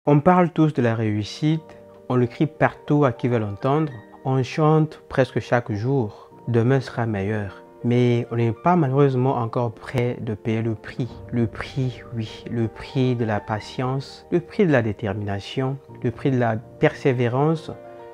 On parle tous de la réussite, on le crie partout à qui veut l'entendre, on chante presque chaque jour, demain sera meilleur. Mais on n'est pas malheureusement encore prêt de payer le prix. Le prix, oui, le prix de la patience, le prix de la détermination, le prix de la persévérance,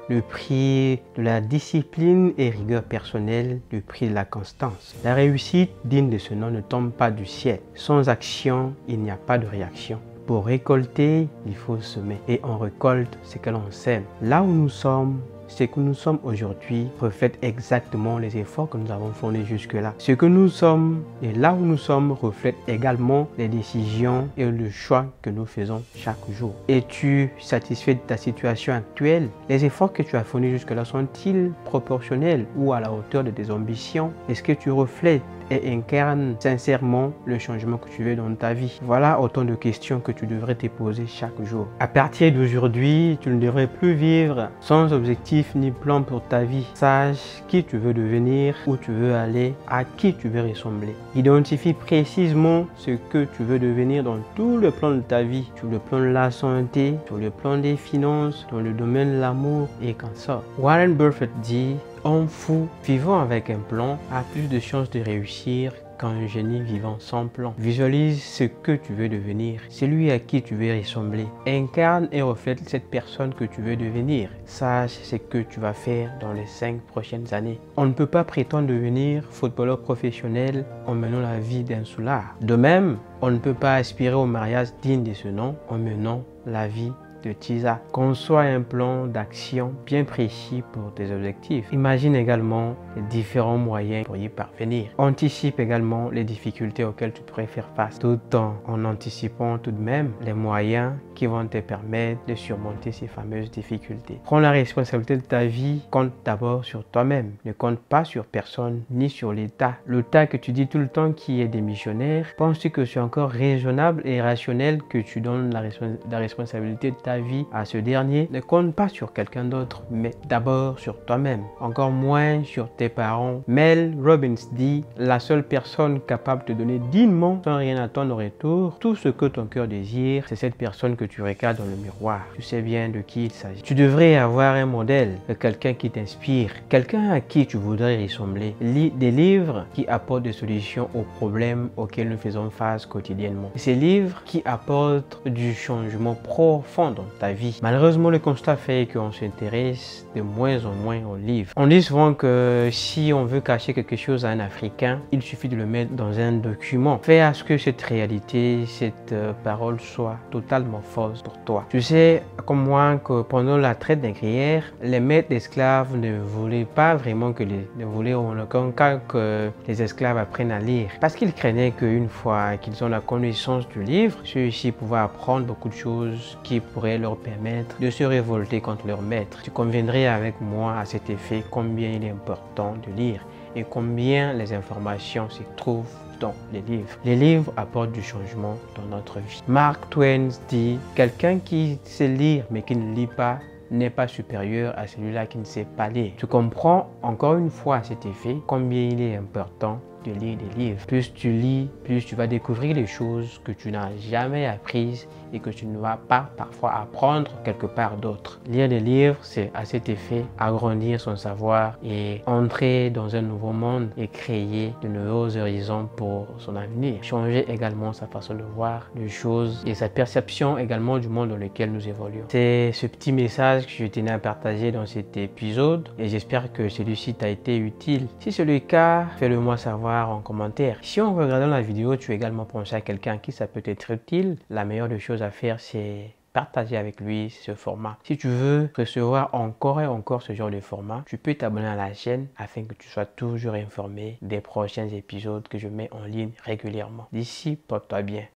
le prix de la discipline et rigueur personnelle, le prix de la constance. La réussite digne de ce nom ne tombe pas du ciel. Sans action, il n'y a pas de réaction. Pour récolter, il faut semer et on récolte ce que l'on sème. Là où nous sommes, ce que nous sommes aujourd'hui reflète exactement les efforts que nous avons fournis jusque-là. Ce que nous sommes et là où nous sommes reflète également les décisions et le choix que nous faisons chaque jour. Es-tu satisfait de ta situation actuelle? Les efforts que tu as fournis jusque-là sont-ils proportionnels ou à la hauteur de tes ambitions? Est-ce que tu reflètes et incarne sincèrement le changement que tu veux dans ta vie? Voilà autant de questions que tu devrais te poser chaque jour. À partir d'aujourd'hui, tu ne devrais plus vivre sans objectif ni plan pour ta vie. Sache qui tu veux devenir, où tu veux aller, à qui tu veux ressembler. Identifie précisément ce que tu veux devenir dans tout le plan de ta vie, sur le plan de la santé, sur le plan des finances, dans le domaine de l'amour et qu'en sorte. Warren Buffett dit: homme fou vivant avec un plan a plus de chances de réussir qu'un génie vivant sans plan. Visualise ce que tu veux devenir, celui à qui tu veux ressembler. Incarne et reflète cette personne que tu veux devenir. Sache ce que tu vas faire dans les 5 prochaines années. On ne peut pas prétendre devenir footballeur professionnel en menant la vie d'un soulard. De même, on ne peut pas aspirer au mariage digne de ce nom en menant la vie de Tisa. Conçois un plan d'action bien précis pour tes objectifs. Imagine également les différents moyens pour y parvenir. Anticipe également les difficultés auxquelles tu pourrais faire face, tout en anticipant tout de même les moyens qui vont te permettre de surmonter ces fameuses difficultés. Prends la responsabilité de ta vie, compte d'abord sur toi-même. Ne compte pas sur personne ni sur l'État. L'État que tu dis tout le temps qui est démissionnaire, penses-tu que c'est encore raisonnable et rationnel que tu donnes la responsabilité de ta vie à ce dernier? Ne compte pas sur quelqu'un d'autre, mais d'abord sur toi-même, encore moins sur tes parents. Mel Robbins dit: la seule personne capable de donner dignement, sans rien attendre en retour, tout ce que ton cœur désire, c'est cette personne que tu regardes dans le miroir. Tu sais bien de qui il s'agit. Tu devrais avoir un modèle, quelqu'un qui t'inspire, quelqu'un à qui tu voudrais ressembler. Lis des livres qui apportent des solutions aux problèmes auxquels nous faisons face quotidiennement. Ces livres qui apportent du changement profond dans ta vie. Malheureusement, le constat fait qu'on s'intéresse de moins en moins aux livres. On dit souvent que si on veut cacher quelque chose à un Africain, il suffit de le mettre dans un document. Fais à ce que cette réalité, cette parole soit totalement fausse pour toi. Tu sais, comme moi, que pendant la traite négrière, les maîtres d'esclaves ne voulaient pas vraiment ne voulaient en aucun cas que les esclaves apprennent à lire. Parce qu'ils craignaient qu'une fois qu'ils ont la connaissance du livre, ceux-ci pouvaient apprendre beaucoup de choses qui pourraient leur permettre de se révolter contre leur maître. Tu conviendrais avec moi à cet effet combien il est important de lire et combien les informations se trouvent dans les livres. Les livres apportent du changement dans notre vie. Mark Twain dit: quelqu'un qui sait lire mais qui ne lit pas n'est pas supérieur à celui-là qui ne sait pas lire. Tu comprends encore une fois à cet effet combien il est important de lire des livres. Plus tu lis, plus tu vas découvrir des choses que tu n'as jamais apprises et que tu ne vas pas parfois apprendre quelque part d'autre. Lire des livres, c'est à cet effet agrandir son savoir et entrer dans un nouveau monde et créer de nouveaux horizons pour son avenir. Changer également sa façon de voir les choses et sa perception également du monde dans lequel nous évoluons. C'est ce petit message que je tenais à partager dans cet épisode et j'espère que celui-ci t'a été utile. Si c'est le cas, fais-le moi savoir en commentaire. Si en regardant la vidéo, tu as également pensé à quelqu'un qui ça peut être utile, la meilleure des choses à faire, c'est partager avec lui ce format. Si tu veux recevoir encore et encore ce genre de format, tu peux t'abonner à la chaîne afin que tu sois toujours informé des prochains épisodes que je mets en ligne régulièrement. D'ici, porte-toi bien.